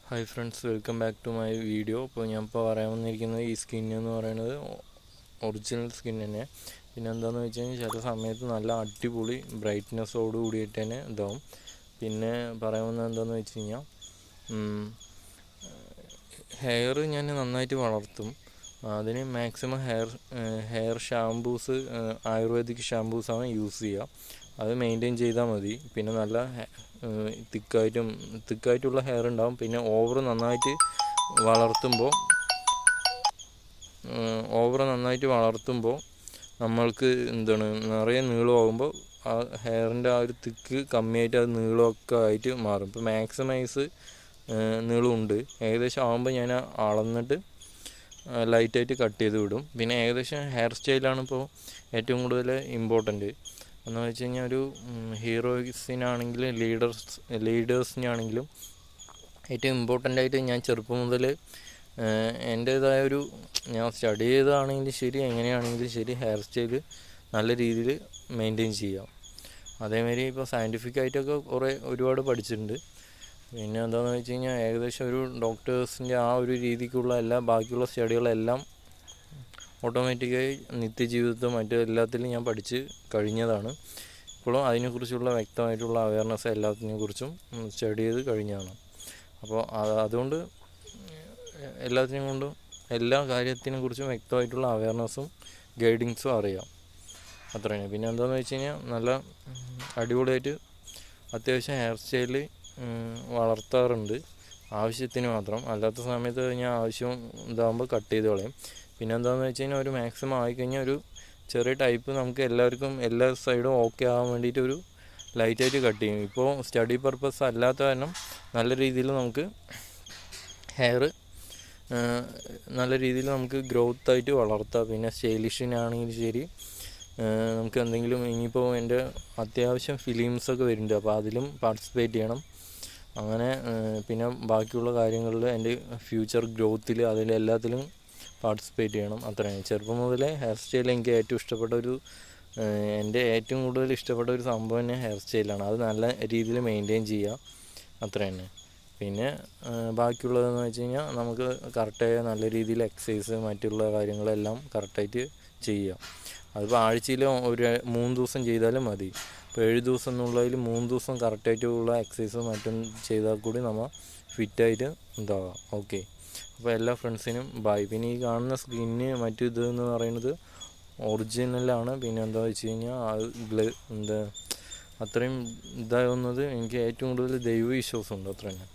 Hi friends, welcome back to my video. അപ്പോൾ ഞാൻ ഇപ്പോൾ പറയാൻ വന്നിരിക്കുന്നത് ഈ സ്കിൻ എന്ന് പറയുന്നത് ഒറിജിനൽ സ്കിൻ തന്നെ. പിന്നെ എന്താണെന്ന് വെച്ച് കഴിഞ്ഞാൽ ചില സമയത്ത് നല്ല അടിപൊളി ബ്രൈറ്റ്നെസ്സോട് കൂടിയിട്ട് തന്നെ ഇതാവും. പിന്നെ പറയാൻ വന്നത് എന്താണെന്ന് വെച്ച് കഴിഞ്ഞാൽ ഹെയർ ഞാൻ നന്നായിട്ട് വളർത്തും. അതിന് മാക്സിമം ഹെയർ ഷാംപൂസ് ആയുർവേദിക് ഷാംപൂസാണ് യൂസ് ചെയ്യുക. അത് മെയിൻറ്റെയിൻ ചെയ്താൽ മതി. പിന്നെ നല്ല തിക്കായിട്ടുള്ള ഹെയർ ഉണ്ടാവും. പിന്നെ നന്നായിട്ട് വളർത്തുമ്പോൾ നമ്മൾക്ക് നിറയെ നീളമാകുമ്പോൾ ആ ഹെയറിൻ്റെ ആ ഒരു തിക്ക് കമ്മിയായിട്ട് അത് നീളമൊക്കെ ആയിട്ട് മാറും. ഇപ്പോൾ മാക്സിമൈസ് നീളമുണ്ട് ഏകദേശം ആകുമ്പോൾ ഞാൻ അളന്നിട്ട് ലൈറ്റായിട്ട് കട്ട് ചെയ്ത് വിടും. പിന്നെ ഏകദേശം ഹെയർ സ്റ്റൈലാണ് ഇപ്പോൾ ഏറ്റവും കൂടുതൽ ഇമ്പോർട്ടൻറ്റ് എന്ന് വെച്ച് കഴിഞ്ഞാൽ ഒരു ഹീറോയിസിനാണെങ്കിലും ലീഡേഴ്സിനാണെങ്കിലും ഏറ്റവും ഇമ്പോർട്ടൻ്റ് ആയിട്ട് ഞാൻ ചെറുപ്പം മുതൽ ഞാൻ സ്റ്റഡി ചെയ്തതാണെങ്കിലും ശരി, എങ്ങനെയാണെങ്കിലും ശരി, ഹെയർ സ്റ്റൈല് നല്ല രീതിയിൽ മെയിൻറ്റെയിൻ ചെയ്യാം. അതേമാതിരി ഇപ്പോൾ സയൻറ്റിഫിക്കായിട്ടൊക്കെ ഒരുപാട് പഠിച്ചിട്ടുണ്ട്. പിന്നെ എന്താണെന്ന് വെച്ച് കഴിഞ്ഞാൽ ഏകദേശം ഒരു ഡോക്ടേഴ്സിൻ്റെ ആ ഒരു രീതിക്കുള്ള ബാക്കിയുള്ള സ്റ്റഡികളെല്ലാം ഓട്ടോമാറ്റിക്കായി നിത്യജീവിതത്തിൽ മറ്റെല്ലാത്തിലും ഞാൻ പഠിച്ച് കഴിഞ്ഞതാണ്. ഇപ്പോഴും അതിനെക്കുറിച്ചുള്ള വ്യക്തമായിട്ടുള്ള അവയർനെസ് എല്ലാത്തിനെക്കുറിച്ചും സ്റ്റഡി ചെയ്ത് കഴിഞ്ഞതാണ്. അപ്പോൾ അതുകൊണ്ട് എല്ലാ കാര്യത്തിനെക്കുറിച്ചും വ്യക്തമായിട്ടുള്ള അവയർനെസ്സും ഗൈഡിങ്സും അറിയാം. അത്രയാണ്. പിന്നെ എന്താണെന്ന് വെച്ച് കഴിഞ്ഞാൽ നല്ല അടിപൊളിയായിട്ട് അത്യാവശ്യം ഹെയർ സ്റ്റൈല് വളർത്താറുണ്ട്, ആവശ്യത്തിന് മാത്രം. അല്ലാത്ത സമയത്ത് ഞാൻ ആവശ്യം ഇതാകുമ്പോൾ കട്ട് ചെയ്ത് കളയും. പിന്നെ എന്താണെന്ന് വെച്ച് കഴിഞ്ഞാൽ ഒരു മാക്സിമം ആയിക്കഴിഞ്ഞാൽ ഒരു ചെറിയ ടൈപ്പ് നമുക്ക് എല്ലാവർക്കും എല്ലാ സൈഡും ഓക്കെ ആകാൻ വേണ്ടിയിട്ട് ഒരു ലൈറ്റായിട്ട് കട്ട് ചെയ്യും. ഇപ്പോൾ സ്റ്റഡി പർപ്പസ് അല്ലാത്ത കാരണം നല്ല രീതിയിൽ നമുക്ക് ഹെയർ നല്ല രീതിയിൽ നമുക്ക് ഗ്രോത്തായിട്ട് വളർത്താം. പിന്നെ സ്റ്റൈലിഷിനാണെങ്കിലും ശരി, നമുക്ക് എന്തെങ്കിലും ഇനിയിപ്പോൾ എൻ്റെ അത്യാവശ്യം ഫിലിംസൊക്കെ വരുന്നുണ്ട്, അപ്പോൾ അതിലും പാർട്ടിസിപ്പേറ്റ് ചെയ്യണം. അങ്ങനെ പിന്നെ ബാക്കിയുള്ള കാര്യങ്ങളിൽ എൻ്റെ ഫ്യൂച്ചർ ഗ്രോത്തിൽ അതിലെല്ലാത്തിലും പാർട്ടിസിപ്പേറ്റ് ചെയ്യണം. അത്രയാണ്. ചെറുപ്പം മുതലേ ഹെയർ സ്റ്റൈൽ എനിക്ക് എൻ്റെ ഏറ്റവും കൂടുതൽ ഇഷ്ടപ്പെട്ട ഒരു സംഭവം തന്നെ ഹെയർ സ്റ്റൈലാണ്. അത് നല്ല രീതിയിൽ മെയിൻറ്റെയിൻ ചെയ്യുക, അത്ര തന്നെ. പിന്നെ ബാക്കിയുള്ളതെന്ന് വെച്ച് കഴിഞ്ഞാൽ നമുക്ക് കറക്റ്റായ നല്ല രീതിയിൽ എക്സസൈസ് മറ്റുള്ള കാര്യങ്ങളെല്ലാം കറക്റ്റായിട്ട് ചെയ്യുക. അതിപ്പോൾ ആഴ്ചയിൽ ഒരു 3 ദിവസം ചെയ്താലും മതി. ഇപ്പോൾ 7 ദിവസം എന്നുള്ളതിൽ 3 ദിവസം കറക്റ്റായിട്ടുള്ള എക്സസൈസും മറ്റും ചെയ്താൽ കൂടി നമ്മൾ ഫിറ്റായിട്ട് ഉണ്ടാവാം. ഓക്കെ. അപ്പോൾ എല്ലാ ഫ്രണ്ട്സിനും ബൈ. പിന്നെ ഈ കാണുന്ന സ്കിന്ന് ഇതെന്ന് പറയുന്നത് ഒറിജിനലാണ്. പിന്നെ എന്താ വെച്ച് കഴിഞ്ഞാൽ അത്രയും ഇതാവുന്നത് എനിക്ക് ഏറ്റവും കൂടുതൽ ദൈവവിശ്വാസമുണ്ട്, അത്ര തന്നെ.